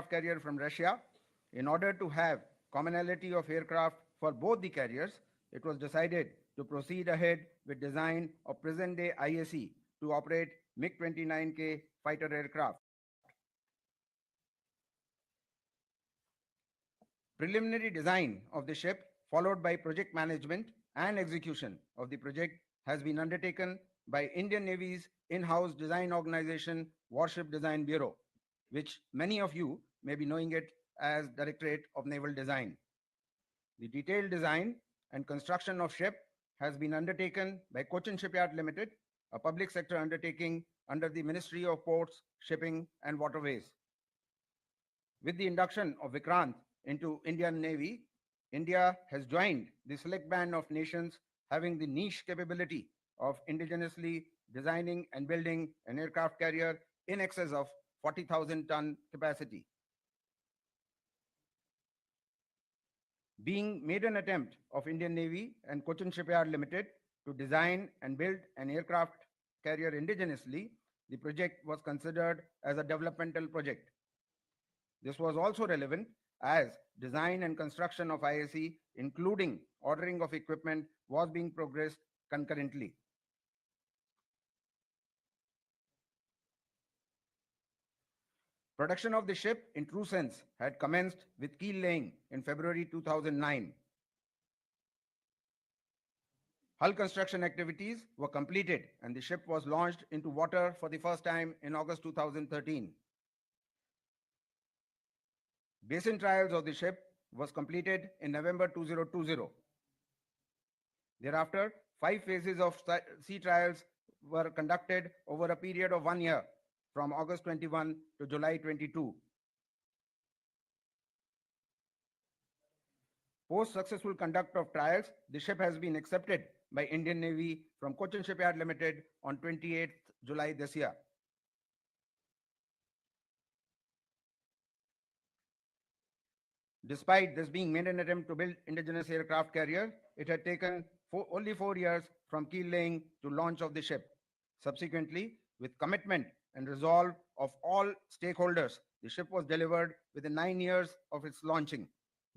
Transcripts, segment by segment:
carrier from Russia. In order to have commonality of aircraft for both the carriers, it was decided to proceed ahead with design of present-day IAC to operate MiG-29K fighter aircraft. Preliminary design of the ship, followed by project management and execution of the project, has been undertaken by Indian Navy's in-house design organization, Warship Design Bureau, which many of you may be knowing it as Directorate of Naval Design. The detailed design and construction of ship has been undertaken by Cochin Shipyard Limited, a public sector undertaking under the Ministry of Ports, Shipping and Waterways. With the induction of Vikrant into Indian Navy, India has joined the select band of nations having the niche capability of indigenously designing and building an aircraft carrier in excess of 40,000 ton capacity. Being made an attempt of Indian Navy and Cochin Shipyard Limited to design and build an aircraft carrier indigenously, the project was considered as a developmental project. This was also relevant as design and construction of IAC, including ordering of equipment, was being progressed concurrently. Production of the ship in true sense had commenced with keel laying in February 2009. Hull construction activities were completed and the ship was launched into water for the first time in August 2013. Basin trials of the ship was completed in November 2020. Thereafter, 5 phases of sea trials were conducted over a period of 1 year, from August 21 to July 22. Post successful conduct of trials, the ship has been accepted by Indian Navy from Cochin Shipyard Limited on 28th July this year. Despite this being made an attempt to build indigenous aircraft carrier, it had taken only 4 years from keel laying to launch of the ship. Subsequently, with commitment and resolve of all stakeholders, the ship was delivered within 9 years of its launching,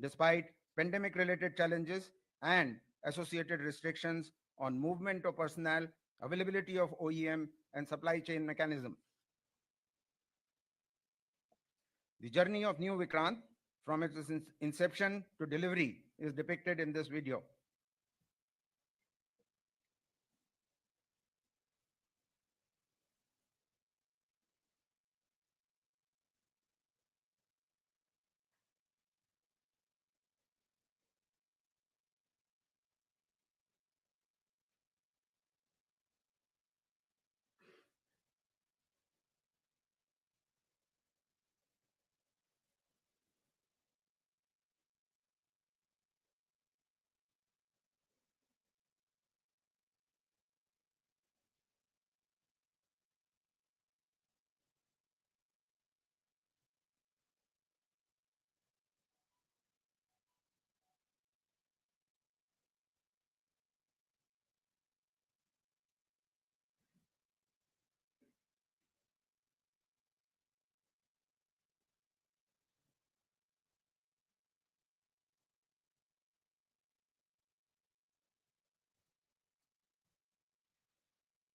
despite pandemic-related challenges and associated restrictions on movement of personnel, availability of OEM, and supply chain mechanism. The journey of new Vikrant from its inception to delivery is depicted in this video.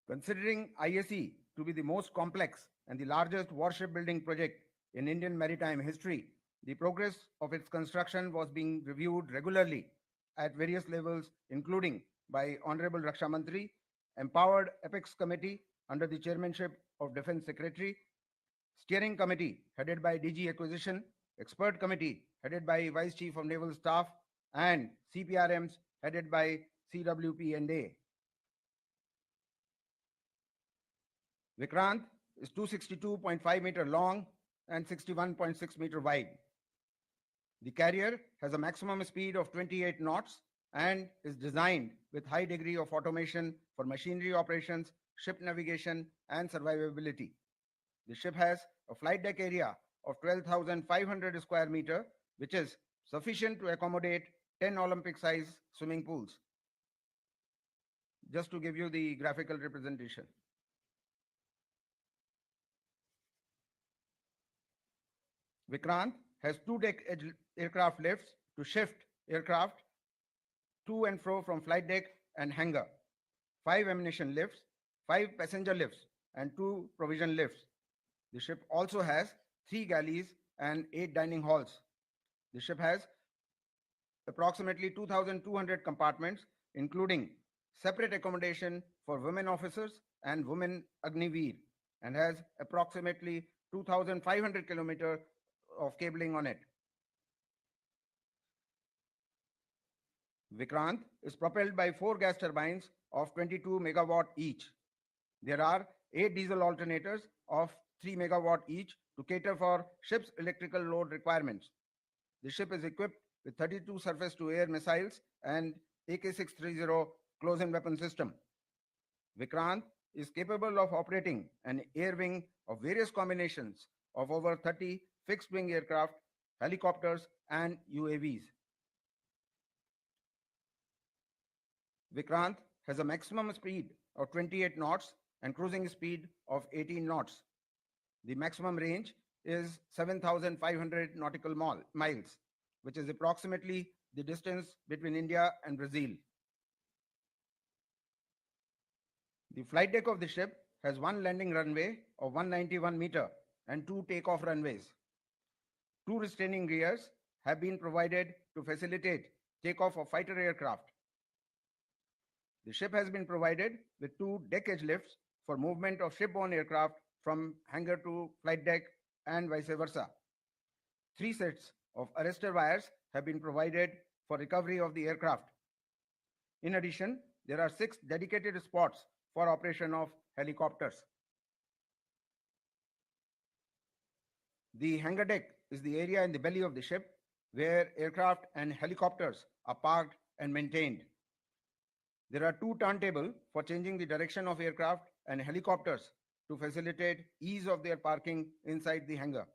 Considering IAC to be the most complex and the largest warship building project in Indian maritime history, the progress of its construction was being reviewed regularly at various levels, including by Honorable Raksha Mantri, empowered Apex Committee under the chairmanship of Defense Secretary, Steering Committee headed by DG Acquisition, Expert Committee headed by Vice Chief of Naval Staff, and CPRMs headed by CWP&A. Vikrant is 262.5 meter long and 61.6 meter wide. The carrier has a maximum speed of 28 knots and is designed with high degree of automation for machinery operations, ship navigation, and survivability. The ship has a flight deck area of 12,500 square meter, which is sufficient to accommodate 10 Olympic-size swimming pools. Just to give you the graphical representation. Vikrant has two deck aircraft lifts to shift aircraft to and fro from flight deck and hangar, five ammunition lifts, five passenger lifts, and two provision lifts. The ship also has three galleys and eight dining halls. The ship has approximately 2,200 compartments, including separate accommodation for women officers and women Agniveer, and has approximately 2,500 kilometers of cabling on it. Vikrant is propelled by four gas turbines of 22 megawatt each. There are eight diesel alternators of 3 megawatt each to cater for ship's electrical load requirements. The ship is equipped with 32 surface-to-air missiles and AK-630 close-in weapon system. Vikrant is capable of operating an air wing of various combinations of over 30 fixed-wing aircraft, helicopters, and UAVs. Vikrant has a maximum speed of 28 knots and cruising speed of 18 knots. The maximum range is 7,500 nautical miles, which is approximately the distance between India and Brazil. The flight deck of the ship has one landing runway of 191 meter and two takeoff runways. Two restraining gears have been provided to facilitate takeoff of fighter aircraft. The ship has been provided with two deck edge lifts for movement of shipborne aircraft from hangar to flight deck and vice versa. Three sets of arrestor wires have been provided for recovery of the aircraft. In addition, there are six dedicated spots for operation of helicopters. The hangar deck is the area in the belly of the ship where aircraft and helicopters are parked and maintained. There are two turntables for changing the direction of aircraft and helicopters to facilitate ease of their parking inside the hangar.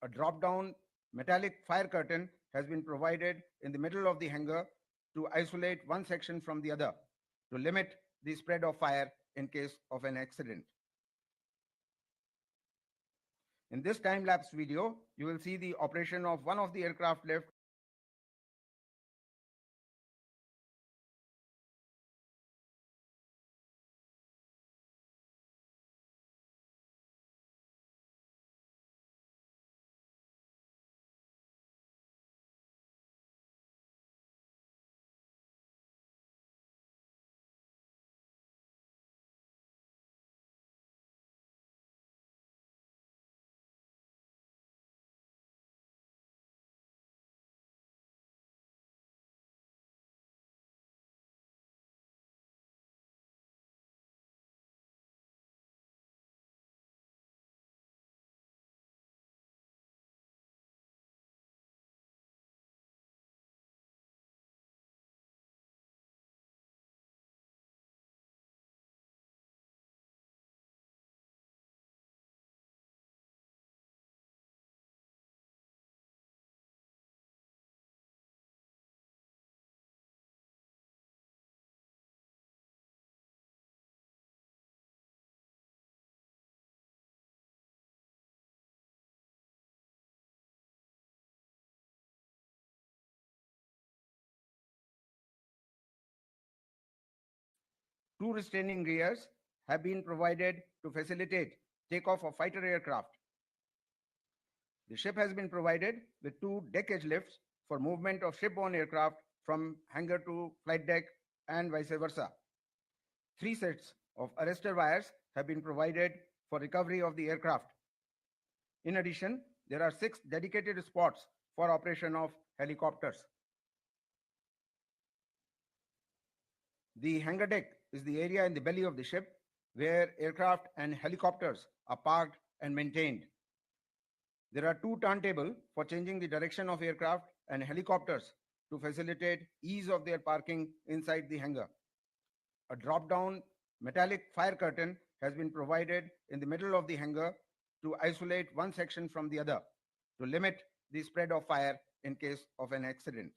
A drop-down metallic fire curtain has been provided in the middle of the hangar to isolate one section from the other to limit the spread of fire in case of an accident. In this time-lapse video, you will see the operation of one of the aircraft lift. Two restraining gears have been provided to facilitate takeoff of fighter aircraft. The ship has been provided with two deck edge lifts for movement of shipborne aircraft from hangar to flight deck and vice versa. Three sets of arrestor wires have been provided for recovery of the aircraft. In addition, there are six dedicated spots for operation of helicopters. The hangar deck is the area in the belly of the ship where aircraft and helicopters are parked and maintained. There are two turntables for changing the direction of aircraft and helicopters to facilitate ease of their parking inside the hangar. A drop-down metallic fire curtain has been provided in the middle of the hangar to isolate one section from the other to limit the spread of fire in case of an accident.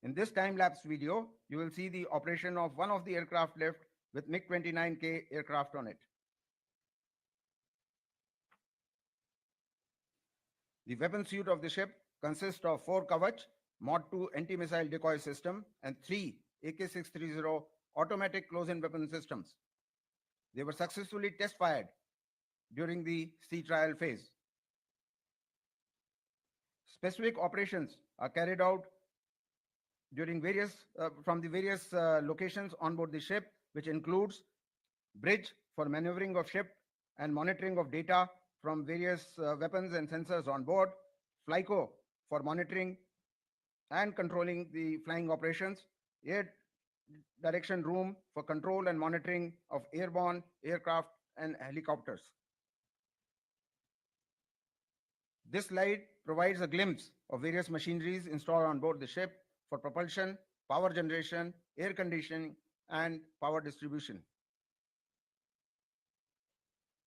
In this time-lapse video, you will see the operation of one of the aircraft lift with MiG-29K aircraft on it. The weapon suite of the ship consists of 4 Kavach Mod 2 anti-missile decoy system and 3 AK-630 automatic close-in weapon systems. They were successfully test fired during the sea trial phase. Specific operations are carried out during from the various locations on board the ship, which includes bridge for maneuvering of ship and monitoring of data from various weapons and sensors on board, FlyCo for monitoring and controlling the flying operations, air direction room for control and monitoring of airborne aircraft and helicopters. This slide provides a glimpse of various machineries installed on board the ship for propulsion, power generation, air conditioning, and power distribution.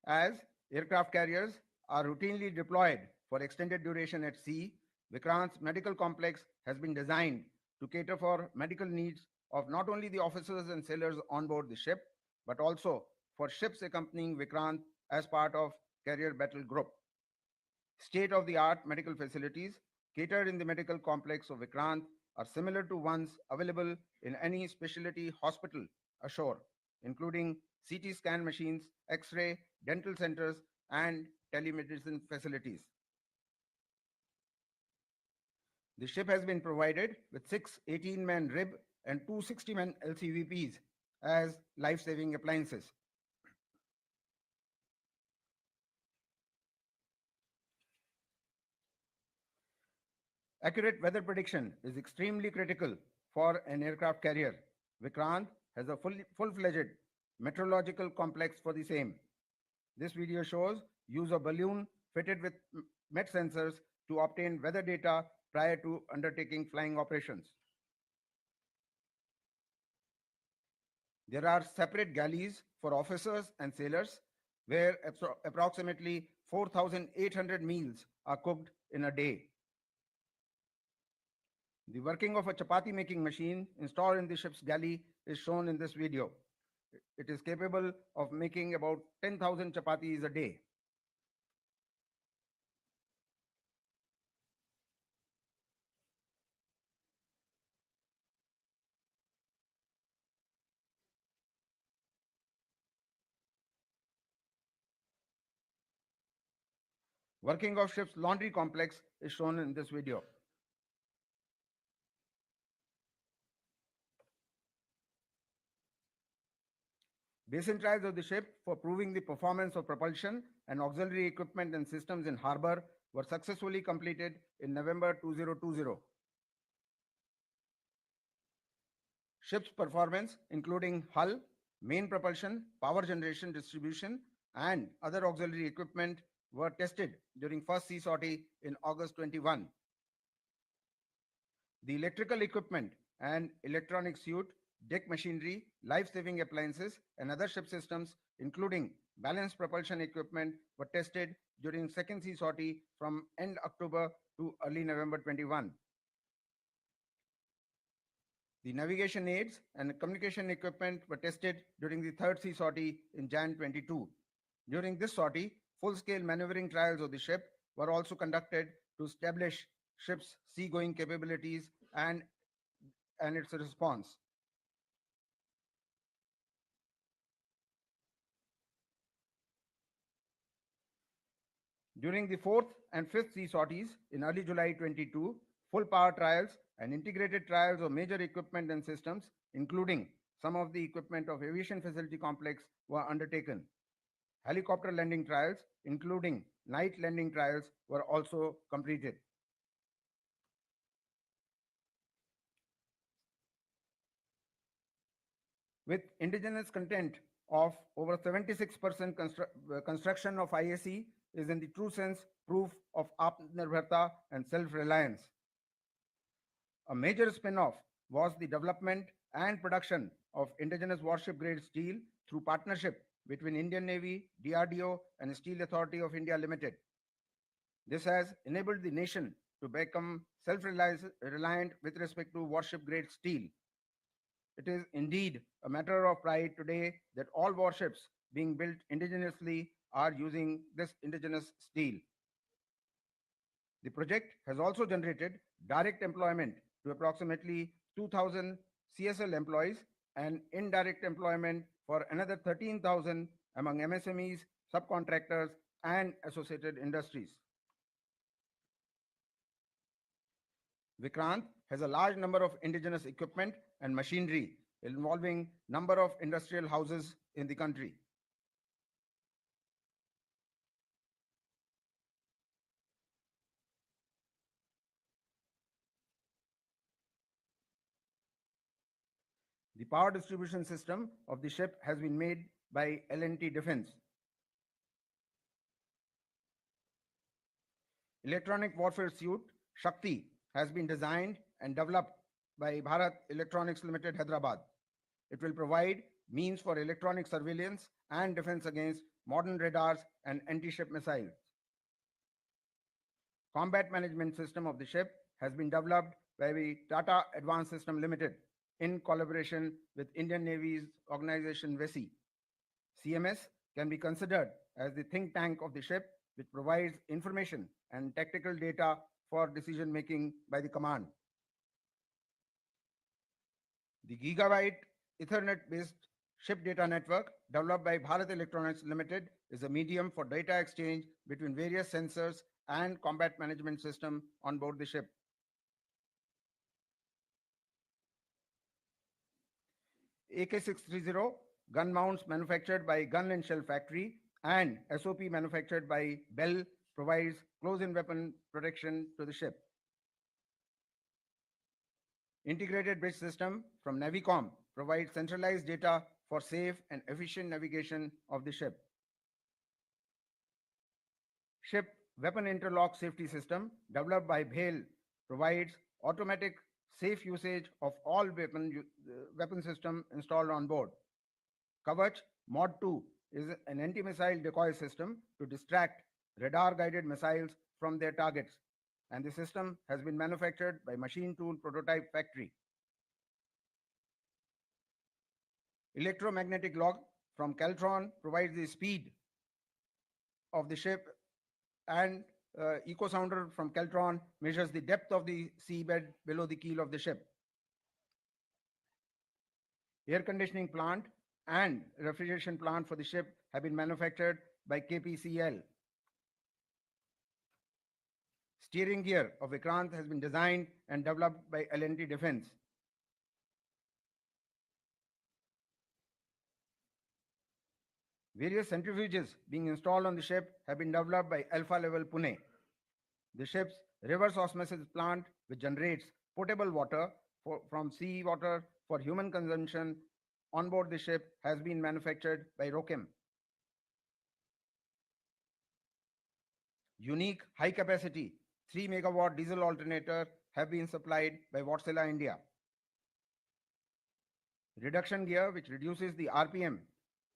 As aircraft carriers are routinely deployed for extended duration at sea, Vikrant's medical complex has been designed to cater for medical needs of not only the officers and sailors on board the ship, but also for ships accompanying Vikrant as part of carrier battle group. State-of-the-art medical facilities catered in the medical complex of Vikrant are similar to ones available in any specialty hospital ashore, including CT scan machines, X-ray, dental centers, and telemedicine facilities. The ship has been provided with 6 18-man RIB and 2 60-man LCVPs as life-saving appliances. Accurate weather prediction is extremely critical for an aircraft carrier. Vikrant has a full-fledged meteorological complex for the same. This video shows use of balloon fitted with met sensors to obtain weather data prior to undertaking flying operations. There are separate galleys for officers and sailors where approximately 4,800 meals are cooked in a day. The working of a chapati making machine installed in the ship's galley is shown in this video. It is capable of making about 10,000 chapatis a day. Working of ship's laundry complex is shown in this video. Basin trials of the ship for proving the performance of propulsion and auxiliary equipment and systems in harbor were successfully completed in November 2020. Ship's performance, including hull, main propulsion, power generation, distribution, and other auxiliary equipment, were tested during first sea sortie in August 21. The electrical equipment and electronic suite, deck machinery, life-saving appliances, and other ship systems, including balanced propulsion equipment, were tested during second sea sortie from end October to early November 21. The navigation aids and communication equipment were tested during the third sea sortie in Jan 22. During this sortie, full-scale maneuvering trials of the ship were also conducted to establish ship's seagoing capabilities and its response. During the fourth and fifth sea sorties in early July 22, full power trials and integrated trials of major equipment and systems, including some of the equipment of aviation facility complex, were undertaken. Helicopter landing trials, including night landing trials, were also completed. With indigenous content of over 76%, construction of IAC is in the true sense proof of Atmanirbharta and self-reliance. A major spin-off was the development and production of indigenous warship-grade steel through partnership between Indian Navy, DRDO, and Steel Authority of India Limited. This has enabled the nation to become self-reliant with respect to warship-grade steel. It is indeed a matter of pride today that all warships being built indigenously are using this indigenous steel. The project has also generated direct employment to approximately 2,000 CSL employees and indirect employment for another 13,000 among MSMEs, subcontractors, and associated industries. Vikrant has a large number of indigenous equipment and machinery involving number of industrial houses in the country. The power distribution system of the ship has been made by L&T Defense. Electronic warfare suit Shakti has been designed and developed by Bharat Electronics Limited, Hyderabad. It will provide means for electronic surveillance and defense against modern radars and anti-ship missiles. Combat management system of the ship has been developed by the Tata Advanced System Limited in collaboration with Indian Navy's organization VESI. CMS can be considered as the think tank of the ship, which provides information and tactical data for decision making by the command. The Gigabyte Ethernet based ship data network developed by Bharat Electronics Limited is a medium for data exchange between various sensors and combat management system on board the ship. AK-630 gun mounts manufactured by Gun and Shell Factory and SOP manufactured by Bell provides close-in weapon protection to the ship. Integrated bridge system from Navicom provides centralized data for safe and efficient navigation of the ship. Ship weapon interlock safety system developed by BHEL provides automatic safe usage of all weapon system installed on board. Kavach Mod 2 is an anti-missile decoy system to distract radar-guided missiles from their targets, and the system has been manufactured by Machine Tool Prototype Factory. Electromagnetic log from Caltron provides the speed of the ship, and Eco Sounder from Caltron measures the depth of the seabed below the keel of the ship. Air conditioning plant and refrigeration plant for the ship have been manufactured by KPCL. Steering gear of Vikrant has been designed and developed by L&T Defense. Various centrifuges being installed on the ship have been developed by Alpha Level Pune. The ship's reverse osmosis plant, which generates potable water from sea water for human consumption on board the ship, has been manufactured by Rokem. Unique high capacity 3 megawatt diesel alternator have been supplied by Wärtsilä India. Reduction gear, which reduces the RPM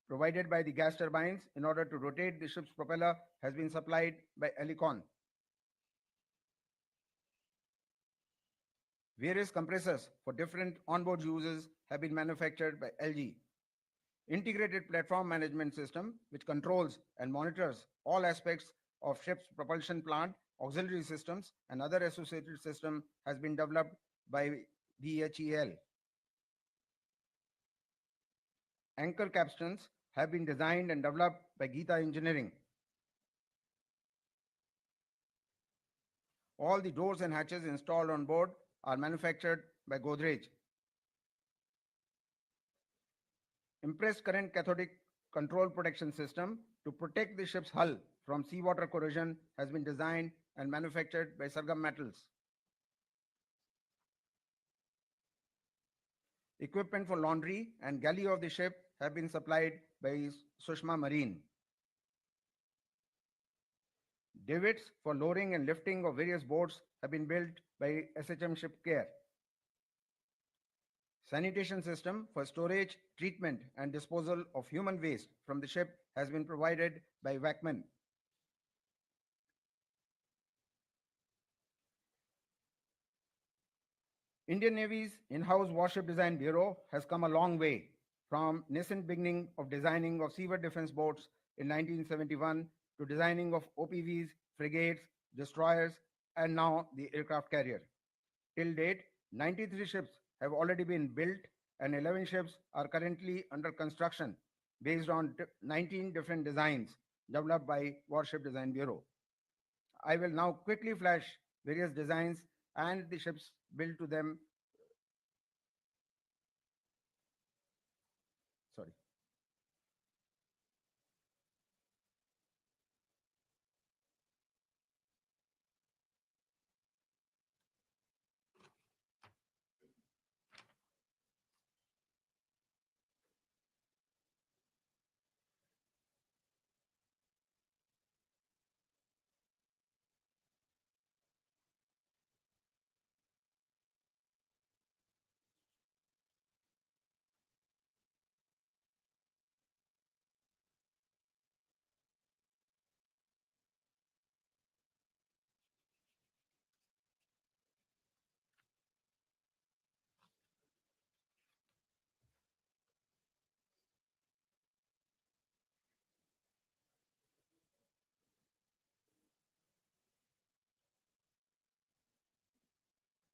provided by the gas turbines in order to rotate the ship's propeller, has been supplied by Elecon. Various compressors for different onboard uses have been manufactured by LG. Integrated platform management system, which controls and monitors all aspects of ship's propulsion plant, auxiliary systems, and other associated systems, has been developed by BHEL. Anchor capstans have been designed and developed by Geeta Engineering. All the doors and hatches installed on board are manufactured by Godrej. Impressed current cathodic control protection system to protect the ship's hull from seawater corrosion has been designed and manufactured by Sargam Metals. Equipment for laundry and galley of the ship have been supplied by Sushma Marine. Davits for lowering and lifting of various boats have been built by SHM Ship Care. Sanitation system for storage, treatment, and disposal of human waste from the ship has been provided by Wackman. Indian Navy's in-house Warship Design Bureau has come a long way from nascent beginning of designing of seaward defense boats in 1971 to designing of OPVs, frigates, destroyers, and now the aircraft carrier. Till date, 93 ships have already been built and 11 ships are currently under construction based on 19 different designs developed by Warship Design Bureau. I will now quickly flash various designs and the ships built to them. Sorry.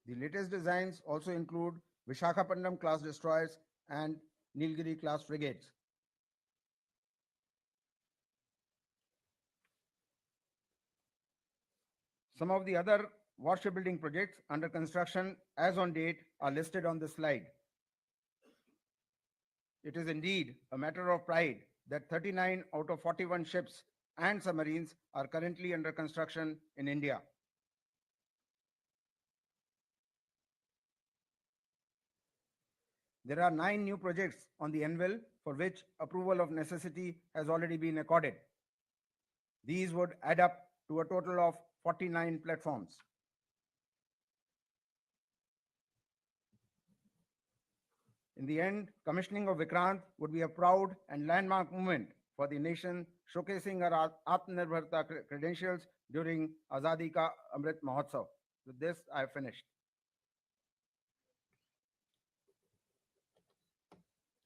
The latest designs also include Vishakhapatnam class destroyers and Nilgiri class frigates. Some of the other warship building projects under construction as on date are listed on this slide. It is indeed a matter of pride that 39 out of 41 ships and submarines are currently under construction in India. There are 9 new projects on the anvil for which approval of necessity has already been accorded. These would add up to a total of 49 platforms. In the end, commissioning of Vikrant would be a proud and landmark moment for the nation, showcasing our Atmanirbharta credentials during Azadi Ka Amrit Mahotsav. With this, I have finished.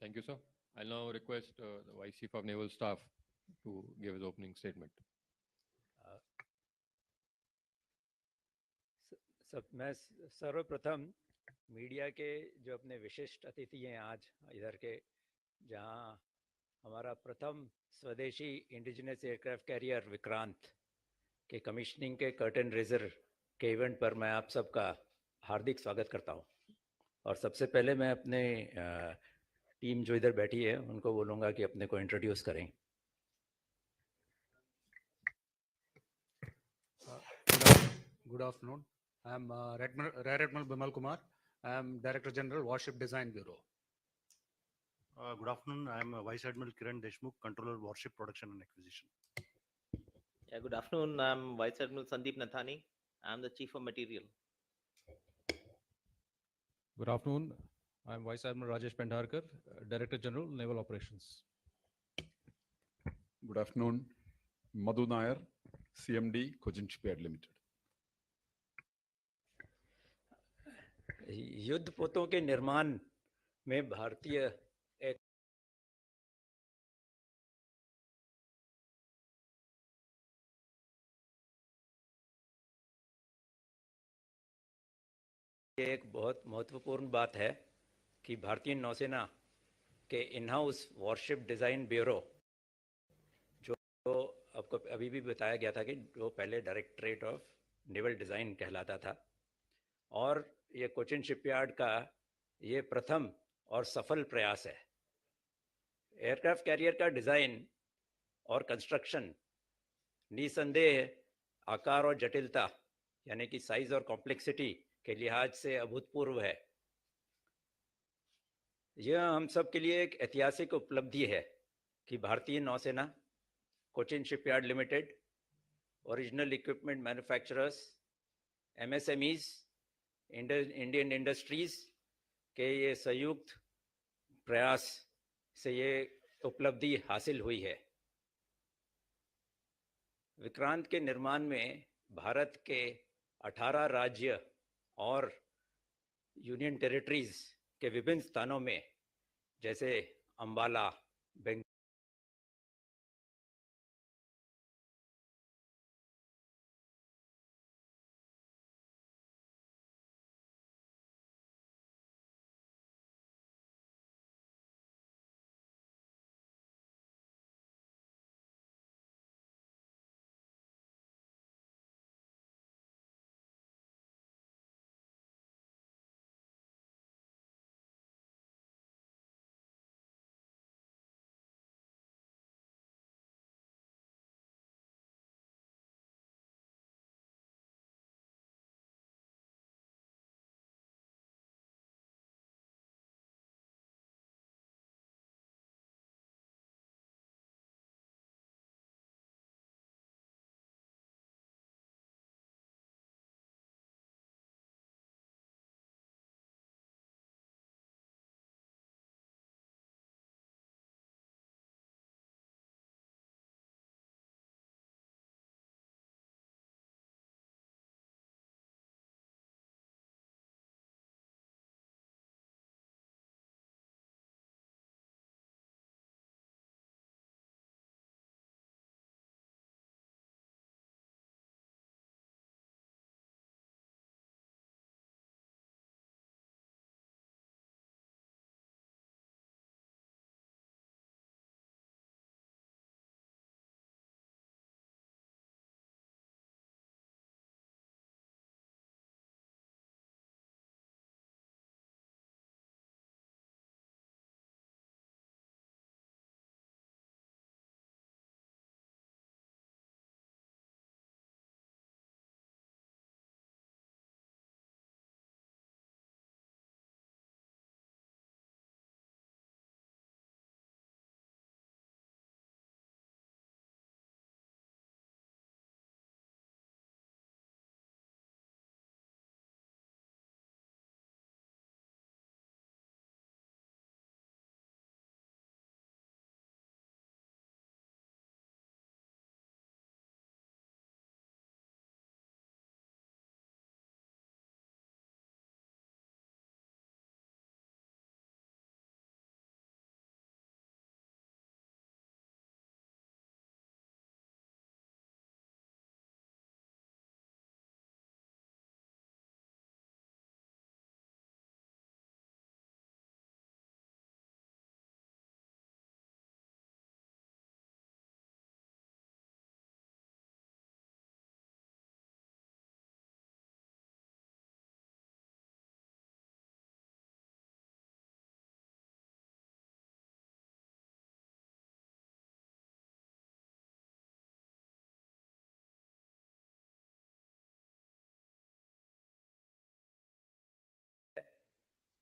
Thank you, sir. I'll now request the Vice Chief of Naval Staff to give his opening statement. सब मैं सर्वप्रथम media के जो अपने विशिष्ट अतिथि हैं आज इधर के, जहां हमारा प्रथम स्वदेशी इंडिजिनस एयरक्राफ्ट कैरियर विक्रांत के कमिश्निंग के कर्टन रेजर के इवेंट पर मैं आप सबका हार्दिक स्वागत करता हूं। और सबसे पहले मैं अपने टीम जो इधर बैठी है उनको बोलूँगा कि अपने को इंट्रोड्यूस करें। Good afternoon. I am Rear Admiral Bimal Kumar. I am Director General Warship Design Bureau. Good afternoon. I am Vice Admiral Kiran Deshmukh, Controller Warship Production and Acquisition. Yeah, good afternoon. I'm Vice Admiral Sandeep Nathani. I'm the Chief of Material. Good afternoon. I'm Vice Admiral Rajesh Pendharkar, Director General, Naval Operations. Good afternoon. Madhu Nair, CMD, Cogent Shipyard Limited. युद्ध पोतों के निर्माण में भारतीय एक बहुत महत्वपूर्ण बात है कि भारतीय नौसेना के in house worship design bureau, जो आपको अभी भी बताया गया था कि जो पहले डायरेक्टरेट ऑफ नेवल डिज़ाइन कहलाता था, और ये कोचिन शिपयार्ड का ये प्रथम और सफल प्रयास है। एयरक्राफ्ट कैरियर का डिज़ाइन और कंस्ट्रक्शन निसंदेह आकार और जटिलता यानी कि साइज और कॉम्प्लेक्सिटी के लिहाज से अभूतपूर्व है। यह हम सब के लिए एक ऐतिहासिक उपलब्धि है कि भारतीय नौसेना, Cochin shipyard limited, original equipment manufacturers, MSMEs, Indian industries के ये संयुक्त प्रयास से ये उपलब्धि हासिल हुई है। विक्रांत के निर्माण में भारत के 18 राज्य और यूनियन टेरिटरीज के विभिन्न स्थानों में जैसे अंबाला, बेंगलुरु,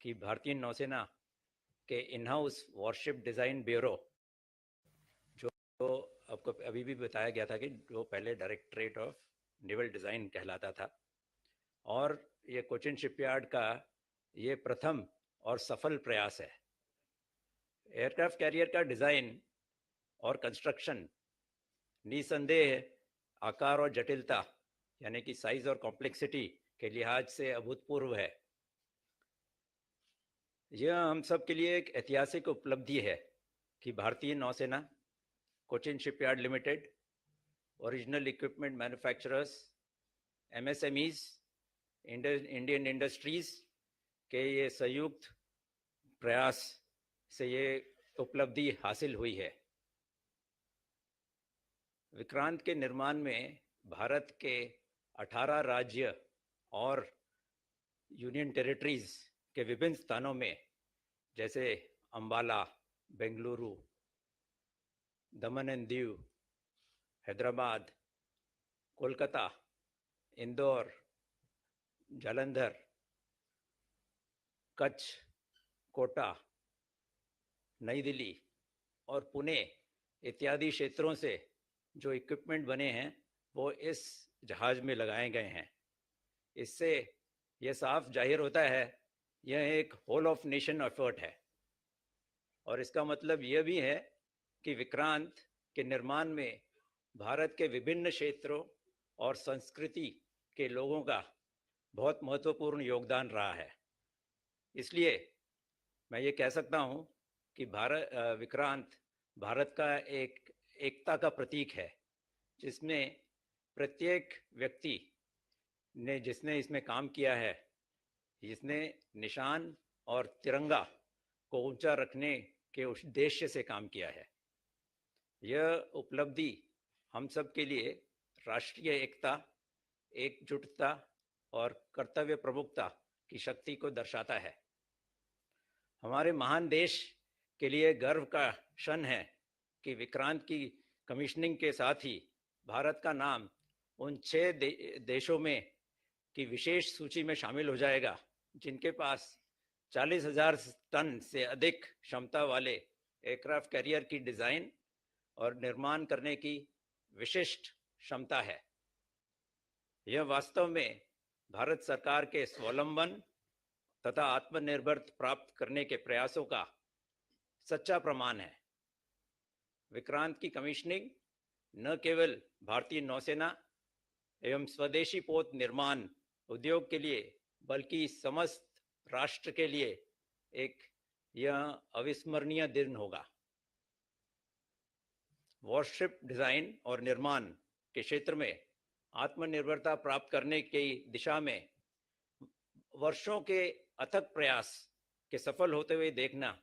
कि भारतीय नौसेना के in house worship design bureau, जो आपको अभी भी बताया गया था कि जो पहले डायरेक्टरेट ऑफ नेवल डिज़ाइन कहलाता था, और ये कोचिन शिपयार्ड का ये प्रथम और सफल प्रयास है। एयरक्राफ्ट कैरियर का डिज़ाइन और कंस्ट्रक्शन निसंदेह आकार और जटिलता यानी कि साइज और कॉम्प्लेक्सिटी के लिहाज से अभूतपूर्व है। यह हम सब के लिए एक ऐतिहासिक उपलब्धि है कि भारतीय नौसेना, Cochin shipyard limited, original equipment manufacturers, MSMEs, Indian industries के ये संयुक्त प्रयास से ये उपलब्धि हासिल हुई है। विक्रांत के निर्माण में भारत के 18 राज्य और यूनियन टेरिटरीज के विभिन्न स्थानों में जैसे अंबाला, बेंगलुरु, दमन एंड दीव, हैदराबाद, कोलकाता, इंदौर, जालंधर, कच्छ, कोटा, नई दिल्ली और पुणे इत्यादि क्षेत्रों से जो इक्विपमेंट बने हैं वो इस जहाज में लगाए गए हैं। इससे यह साफ जाहिर होता है यह एक होल ऑफ नेशन एफर्ट है, और इसका मतलब यह भी है कि विक्रांत के निर्माण में भारत के विभिन्न क्षेत्रों और संस्कृति के लोगों का बहुत महत्वपूर्ण योगदान रहा है। इसलिए मैं ये कह सकता हूँ कि विक्रांत भारत का एक एकता का प्रतीक है, जिसमें प्रत्येक व्यक्ति ने जिसने इसमें काम किया है, जिसने निशान और तिरंगा को ऊंचा रखने के उद्देश्य से काम किया है। यह उपलब्धि हम सब के लिए राष्ट्रीय एकता, एकजुटता और कर्तव्य प्रमुखता की शक्ति को दर्शाता है। हमारे महान देश के लिए गर्व का क्षण है कि विक्रांत की कमीशनिंग के साथ ही भारत का नाम उन 6 देशों में की विशेष सूची में शामिल हो जाएगा जिनके पास 40,000 टन से अधिक क्षमता वाले एयरक्राफ्ट कैरियर की डिज़ाइन और निर्माण करने की विशिष्ट क्षमता है। यह वास्तव में भारत सरकार के स्वावलंबन तथा आत्मनिर्भरता प्राप्त करने के प्रयासों का सच्चा प्रमाण है। विक्रांत की कमीशनिंग न केवल भारतीय नौसेना एवं स्वदेशी पोत निर्माण उद्योग के लिए बल्कि समस्त राष्ट्र के लिए एक यह अविस्मरणीय दिन होगा। वॉरशिप डिजाइन और निर्माण के क्षेत्र में आत्मनिर्भरता प्राप्त करने की दिशा में वर्षों के अथक प्रयास के सफल होते हुए देखना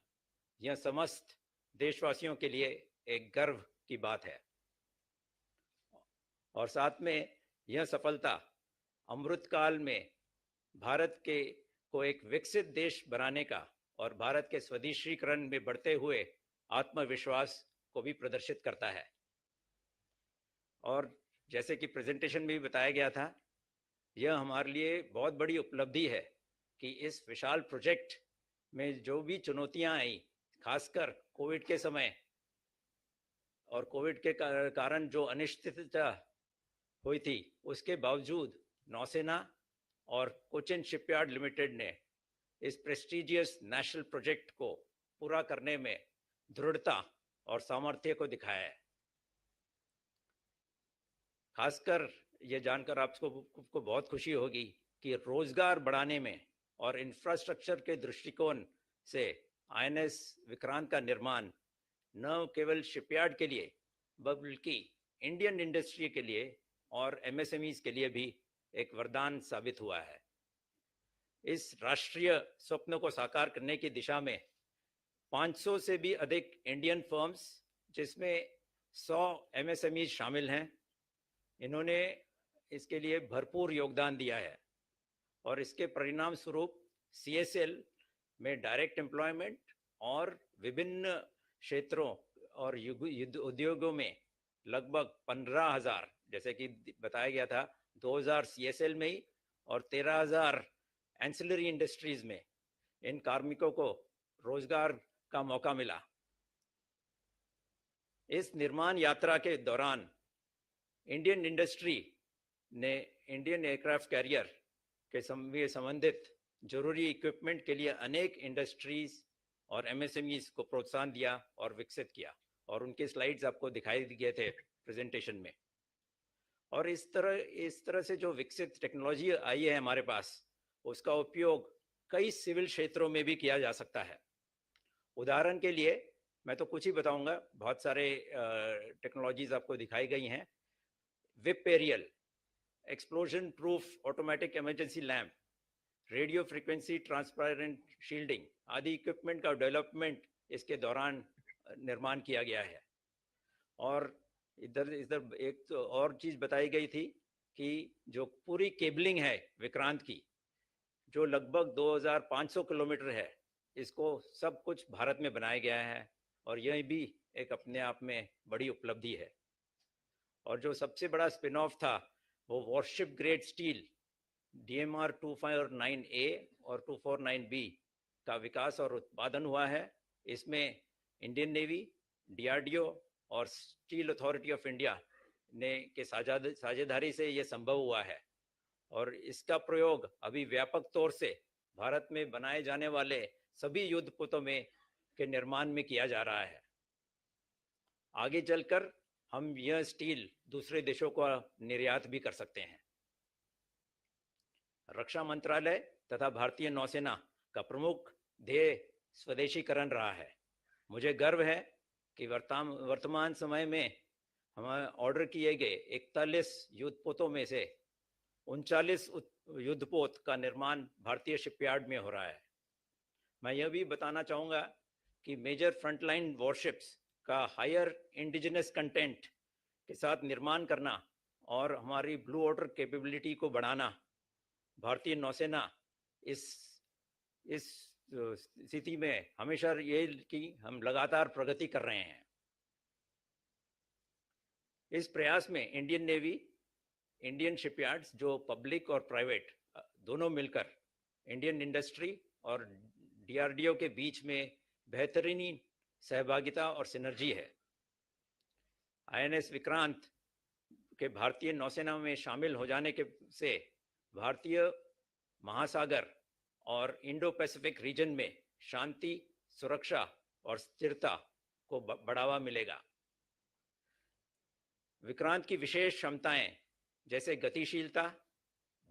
यह समस्त देशवासियों के लिए एक गर्व की बात है, और साथ में यह सफलता अमृतकाल में भारत को एक विकसित देश बनाने का और भारत के स्वदेशीकरण में बढ़ते हुए आत्मविश्वास को भी प्रदर्शित करता है। और जैसे कि प्रेजेंटेशन में भी बताया गया था, यह हमारे लिए बहुत बड़ी उपलब्धि है कि इस विशाल प्रोजेक्ट में जो भी चुनौतियां आई, खासकर कोविड के समय और कोविड के कारण जो अनिश्चितता हुई थी, उसके बावजूद नौसेना और कोचिन शिपयार्ड लिमिटेड ने इस प्रेस्टिजियस नेशनल प्रोजेक्ट को पूरा करने में दृढ़ता और सामर्थ्य को दिखाया है। खासकर ये जानकर आपको बहुत खुशी होगी कि रोजगार बढ़ाने में और इंफ्रास्ट्रक्चर के दृष्टिकोण से आईएनएस विक्रांत का निर्माण न केवल शिपयार्ड के लिए बल्कि इंडियन इंडस्ट्री के लिए और एमएसएमईज के लिए भी एक वरदान साबित हुआ है। इस राष्ट्रीय स्वप्न को साकार करने की दिशा में 500 से भी अधिक इंडियन फर्म्स, जिसमें 100 एमएसएमईज शामिल हैं, इन्होंने इसके लिए भरपूर योगदान दिया है, और इसके परिणाम स्वरूप सीएसएल में डायरेक्ट एम्प्लॉयमेंट और विभिन्न क्षेत्रों और उद्योगों में लगभग 15,000, जैसे कि बताया गया था, 2,000 सीएसएल में ही और 13,000 एंसिलरी इंडस्ट्रीज में इन कार्मिकों को रोजगार का मौका मिला। इस निर्माण यात्रा के दौरान इंडियन इंडस्ट्री ने इंडियन एयरक्राफ्ट कैरियर के संबंधित जरूरी इक्विपमेंट के लिए अनेक इंडस्ट्रीज और एमएसएमईज को प्रोत्साहन दिया और विकसित किया, और उनके स्लाइड्स आपको दिखाई दिए थे प्रेजेंटेशन में। और इस तरह से जो विकसित टेक्नोलॉजी आई है हमारे पास, उसका उपयोग कई सिविल क्षेत्रों में भी किया जा सकता है। उदाहरण के लिए मैं तो कुछ ही बताऊंगा, बहुत सारे टेक्नोलॉजीज आपको दिखाई गई हैं। Whip aerial, explosion proof automatic emergency lamp, radio frequency transparent shielding आदि इक्विपमेंट का डेवलपमेंट इसके दौरान निर्माण किया गया है। और इधर एक तो और चीज़ बताई गई थी कि जो पूरी केबलिंग है विक्रांत की, जो लगभग 2500 किलोमीटर है, इसको सब कुछ भारत में बनाया गया है, और यह भी एक अपने आप में बड़ी उपलब्धि है। और जो सबसे बड़ा स्पिन ऑफ था वो worship grade steel DMR 249A और 249B का विकास और उत्पादन हुआ है। इसमें इंडियन नेवी, DRDO और स्टील अथॉरिटी ऑफ इंडिया ने के साझेदारी से ये संभव हुआ है, और इसका प्रयोग अभी व्यापक तौर से भारत में बनाए जाने वाले सभी युद्धपोतों में के निर्माण में किया जा रहा है। आगे चलकर हम यह स्टील दूसरे देशों को निर्यात भी कर सकते हैं। रक्षा मंत्रालय तथा भारतीय नौसेना का प्रमुख ध्येय स्वदेशीकरण रहा है। मुझे गर्व है कि वर्तमान समय में हमारे ऑर्डर किए गए 41 युद्धपोतों में से 39 युद्धपोत का निर्माण भारतीय शिपयार्ड में हो रहा है। मैं यह भी बताना चाहूँगा कि मेजर फ्रंटलाइन वॉरशिप्स का हायर इंडिजिनस कंटेंट के साथ निर्माण करना और हमारी ब्लू वाटर कैपेबिलिटी को बढ़ाना, भारतीय नौसेना इस स्थिति में हमेशा ये कि हम लगातार प्रगति कर रहे हैं। इस प्रयास में इंडियन नेवी, इंडियन शिपयार्ड्स जो पब्लिक और प्राइवेट दोनों मिलकर इंडियन इंडस्ट्री और DRDO के बीच में बेहतरीन सहभागिता और सिनर्जी है। INS विक्रांत के भारतीय नौसेना में शामिल हो जाने के से भारतीय महासागर और इंडो पैसिफिक रीजन में शांति, सुरक्षा और स्थिरता को बढ़ावा मिलेगा। विक्रांत की विशेष क्षमताएं जैसे गतिशीलता,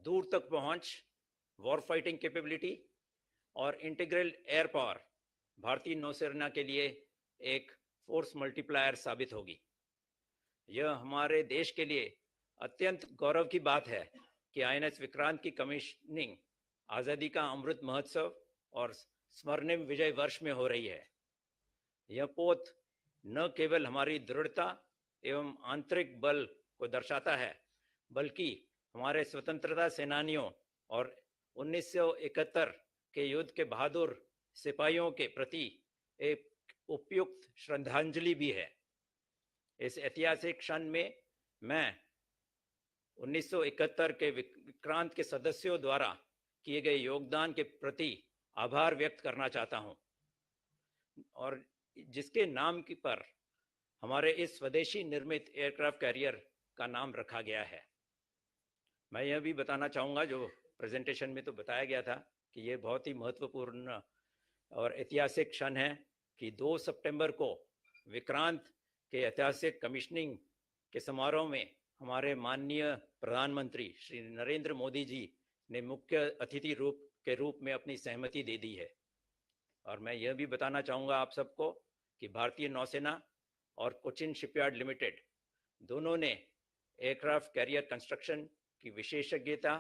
दूर तक पहुंच, वॉर फाइटिंग कैपेबिलिटी और इंटीग्रल एयर पावर भारतीय नौसेना के लिए एक फोर्स मल्टीप्लायर साबित होगी। यह हमारे देश के लिए अत्यंत गौरव की बात है कि INS विक्रांत की कमीशनिंग आज़ादी का अमृत महोत्सव और स्वर्णिम विजय वर्ष में हो रही है। यह पोत न केवल हमारी दृढ़ता एवं आंतरिक बल को दर्शाता है, बल्कि हमारे स्वतंत्रता सेनानियों और 1971 के युद्ध के बहादुर सिपाहियों के प्रति एक उपयुक्त श्रद्धांजलि भी है। इस ऐतिहासिक क्षण में मैं 1971 के विक्रांत के सदस्यों द्वारा किए गए योगदान के प्रति आभार व्यक्त करना चाहता हूं, और जिसके नाम की पर हमारे इस स्वदेशी निर्मित एयरक्राफ्ट कैरियर का नाम रखा गया है। मैं यह भी बताना चाहूँगा, जो प्रेजेंटेशन में तो बताया गया था, कि ये बहुत ही महत्वपूर्ण और ऐतिहासिक क्षण है कि 2 सितंबर को विक्रांत के ऐतिहासिक कमीशनिंग के समारोह में हमारे माननीय प्रधानमंत्री श्री नरेंद्र मोदी जी ने मुख्य अतिथि के रूप में अपनी सहमति दे दी है। और मैं यह भी बताना चाहूँगा आप सबको कि भारतीय नौसेना और कोचिन शिपयार्ड लिमिटेड दोनों ने एयरक्राफ्ट कैरियर कंस्ट्रक्शन की विशेषज्ञता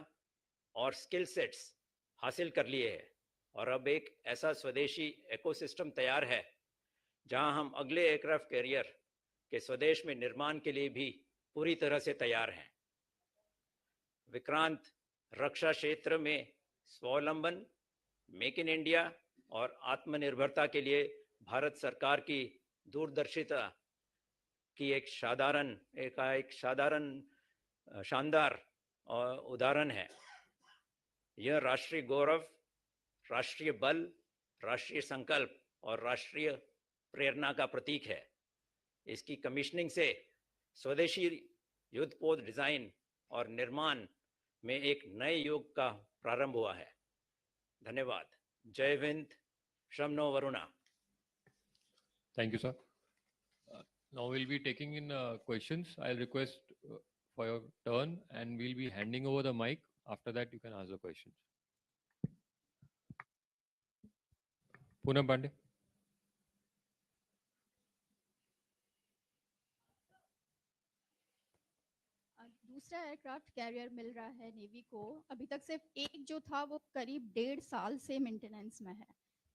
और स्किल सेट्स हासिल कर लिए हैं, और अब एक ऐसा स्वदेशी इकोसिस्टम तैयार है जहां हम अगले एयरक्राफ्ट कैरियर के स्वदेश में निर्माण के लिए भी पूरी तरह से तैयार हैं। विक्रांत रक्षा क्षेत्र में स्वावलंबन, मेक इन इंडिया और आत्मनिर्भरता के लिए भारत सरकार की दूरदर्शिता की एक शानदार उदाहरण है। यह राष्ट्रीय गौरव, राष्ट्रीय बल राष्ट्रीय संकल्प और राष्ट्रीय प्रेरणा का प्रतीक है। इसकी कमीशनिंग से स्वदेशी युद्धपोत डिजाइन और निर्माण में एक नए युग का प्रारंभ हुआ है। धन्यवाद। जय हिंद, श्रमनो वरुणा। Thank you, sir. Now we'll be taking in questions. I'll request for your turn and we'll be handing over the mic. After that, you can ask the questions. Poonam Pandey. दूसरा एयरक्राफ्ट कैरियर मिल रहा है navy को। अभी तक सिर्फ एक जो था वो करीब 1.5 साल से मेंटेनेंस में है।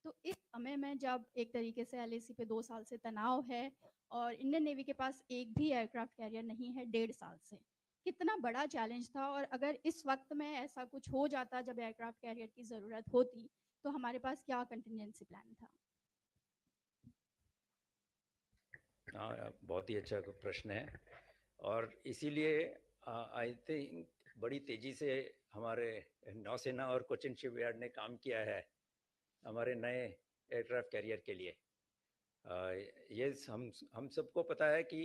तो इस समय में जब एक तरीके से एलएसी पे 2 साल से तनाव है और इंडियन नेवी के पास एक भी एयरक्राफ्ट कैरियर नहीं है 1.5 साल से, कितना बड़ा चैलेंज था। और अगर इस वक्त में ऐसा कुछ हो जाता जब एयरक्राफ्ट कैरियर की ज़रूरत होती तो हमारे पास क्या कंटिजेंसी प्लान था? हाँ, बहुत ही अच्छा प्रश्न है और इसीलिए आई थिंक बड़ी तेजी से हमारे नौसेना और कोचिन शिपयार्ड ने काम किया है हमारे नए एयरक्राफ्ट कैरियर के लिए। ये हम सबको पता है कि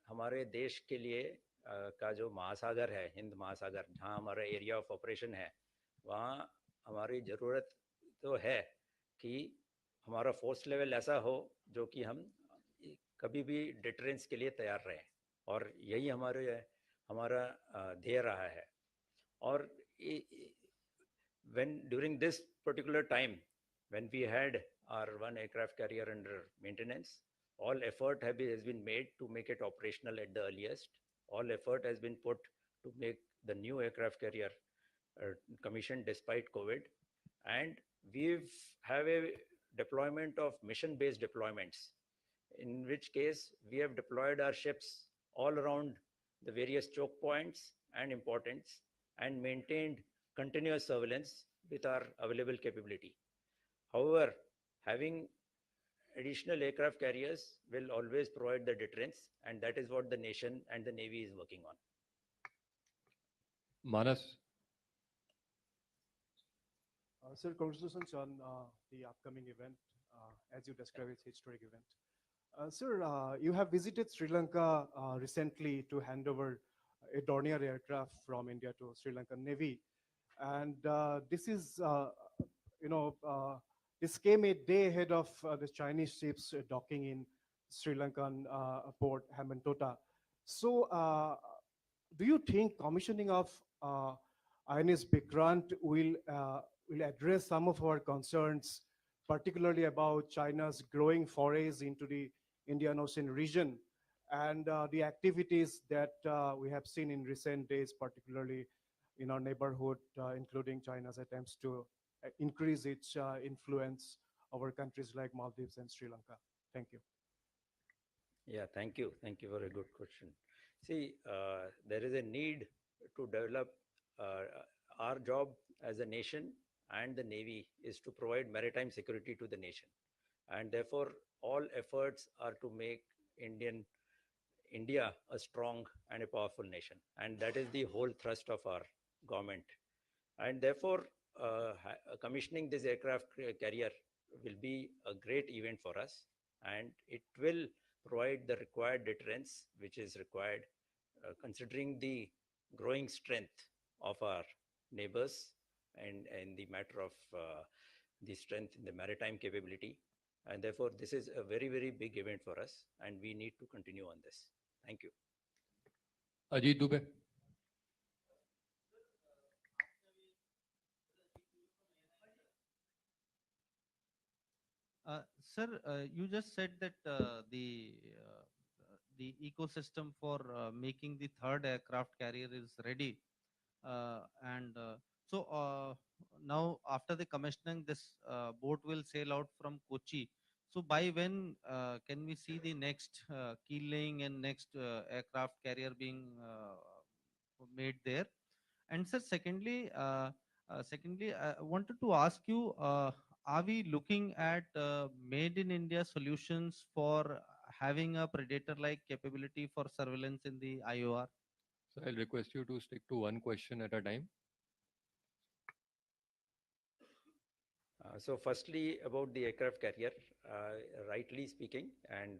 हमारे देश के लिए का जो महासागर है, हिंद महासागर, जहाँ हमारा एरिया ऑफ ऑपरेशन है, वहाँ हमारी ज़रूरत तो है कि हमारा फोर्स लेवल ऐसा हो जो कि हम कभी भी डिटरेंस के लिए तैयार रहें, और यही हमारा ध्येय रहा है। और when during this particular time when we had our one aircraft carrier under maintenance, all effort has been made to make it operational at the earliest. All effort has been put to make the new aircraft carrier commissioned despite COVID, and we have a deployment of mission-based deployments, in which case we have deployed our ships all around the various choke points and importance and maintained continuous surveillance with our available capability. However, having additional aircraft carriers will always provide the deterrence, and that is what the nation and the Navy is working on. Manas. Sir, congratulations on the upcoming event. As you described, it's a historic event. Sir, you have visited Sri Lanka recently to hand over a Dornier aircraft from India to Sri Lankan Navy. And this is, this came a day ahead of the Chinese ships docking in Sri Lankan port, Hambantota. So do you think commissioning of INS Vikrant will address some of our concerns, particularly about China's growing forays into the Indian Ocean region and the activities that we have seen in recent days, particularly in our neighborhood, including China's attempts to increase its influence over countries like Maldives and Sri Lanka? Thank you. Yeah, thank you. Thank you for a good question. See, there is a need to develop our job as a nation, and the Navy is to provide maritime security to the nation. And therefore, all efforts are to make India a strong and a powerful nation. And that is the whole thrust of our government. And therefore, commissioning this aircraft carrier will be a great event for us, and it will provide the required deterrence which is required considering the growing strength of our neighbors and the matter of the strength in the maritime capability. And therefore, this is a very, very big event for us, and we need to continue on this. Thank you. Ajit Dubey. Sir, you just said that the ecosystem for making the third aircraft carrier is ready, so now after the commissioning, this boat will sail out from Kochi. So by when can we see the next keel laying and next aircraft carrier being made there? And sir, secondly, I wanted to ask you, are we looking at made in India solutions for having a predator-like capability for surveillance in the IOR? So I'll request you to stick to one question at a time. So firstly, about the aircraft carrier, rightly speaking, and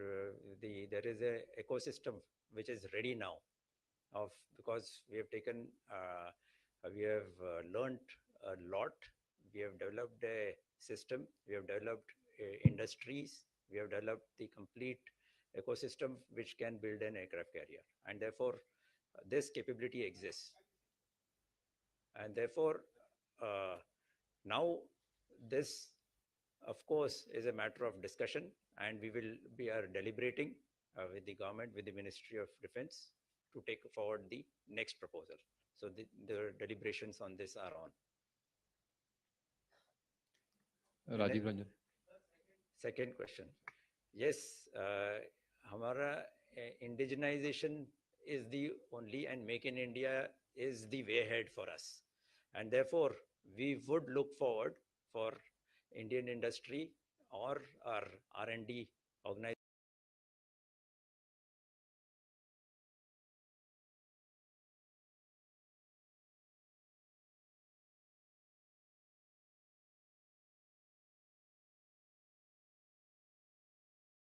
there is a ecosystem which is ready now, because we have taken, we have learned a lot. We have developed a system. We have developed industries. We have developed the complete ecosystem which can build an aircraft carrier, and therefore this capability exists. And therefore, now this, of course, is a matter of discussion, and we are deliberating with the government, with the Ministry of Defense, to take forward the next proposal. So the deliberations on this are on. Rajiv Ranjan. Second question. Yes, Hamara indigenization is the only, and Make in India is the way ahead for us. And therefore, we would look forward for Indian industry or our R&D organization